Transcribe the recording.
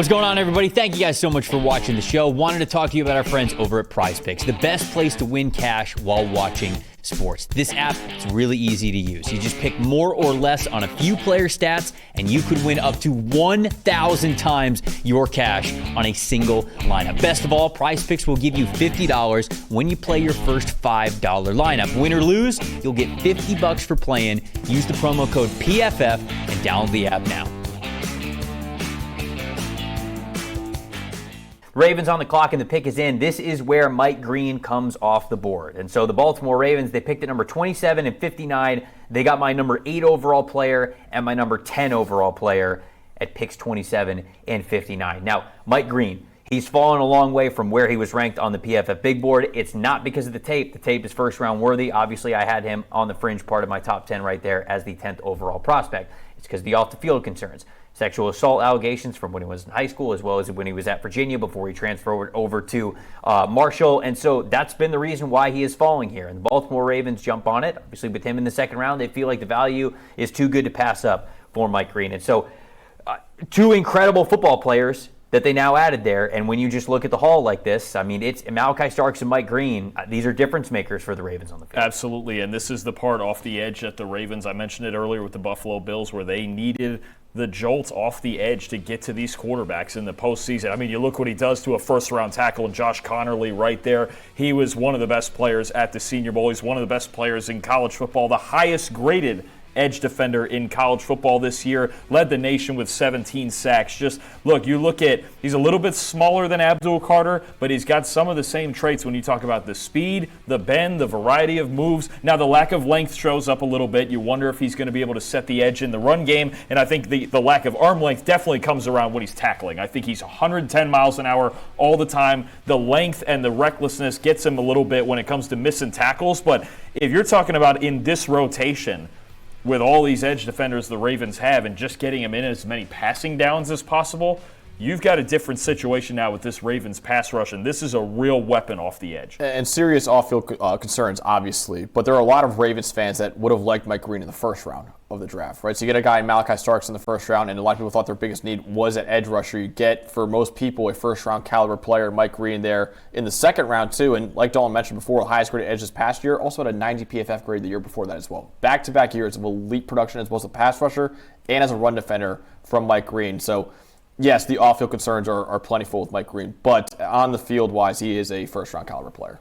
What's going on, everybody? Thank you guys so much for watching the show. Wanted to talk to you about our friends over at Prize Picks, the best place to win cash while watching sports. This app is really easy to use. You just pick more or less on a few player stats, and you could win up to 1,000 times your cash on a single lineup. Best of all, Prize Picks will give you $50 when you play your first $5 lineup. Win or lose, you'll get $50 for playing. Use the promo code PFF and download the app now. Ravens on the clock and the pick is in. This is where Mike Green comes off the board. And so the Baltimore Ravens, they picked at number 27 and 59. They got my number 8 overall player and my number 10 overall player at picks 27 and 59. Now, Mike Green, he's fallen a long way from where he was ranked on the PFF big board. It's not because of the tape. The tape is first round worthy. Obviously, I had him on the fringe part of my top 10 right there as the 10th overall prospect. It's because of the off the field concerns. Sexual assault allegations from when he was in high school, as well as when he was at Virginia before he transferred over to Marshall. And so that's been the reason why he is falling here. And the Baltimore Ravens jump on it. Obviously, with him in the second round, they feel like the value is too good to pass up for Mike Green. And so two incredible football players that they now added there. And when you just look at the haul like this, I mean, it's Malachi Starks and Mike Green. These are difference makers for the Ravens on the field. Absolutely, and this is the part off the edge that the Ravens, I mentioned it earlier with the Buffalo Bills, where they needed the jolt off the edge to get to these quarterbacks in the postseason. I mean, you look what he does to a first-round tackle, and Josh Connerly right there. He was one of the best players at the Senior Bowl. He's one of the best players in college football, the highest-graded edge defender in college football this year, led the nation with 17 sacks. Just look, he's a little bit smaller than Abdul Carter, but he's got some of the same traits when you talk about the speed, the bend, the variety of moves. Now, the lack of length shows up a little bit. You wonder if he's going to be able to set the edge in the run game, and I think the lack of arm length definitely comes around when he's tackling. I think he's 110 miles an hour all the time. The length and the recklessness gets him a little bit when it comes to missing tackles, but if you're talking about in this rotation, with all these edge defenders the Ravens have and just getting them in as many passing downs as possible, you've got a different situation now with this Ravens pass rush, and this is a real weapon off the edge. And serious off-field concerns, obviously, but there are a lot of Ravens fans that would have liked Mike Green in the first round of the draft, right? So you get a guy, Malachi Starks, in the first round, and a lot of people thought their biggest need was at edge rusher. You get, for most people, a first-round caliber player, Mike Green, there in the second round, too. And like Dolan mentioned before, the highest graded edge this past year, also had a 90 PFF grade the year before that as well. Back-to-back years of elite production as both a pass rusher and as a run defender from Mike Green. So, yes, the off-field concerns are plentiful with Mike Green, but on the field-wise, he is a first-round caliber player.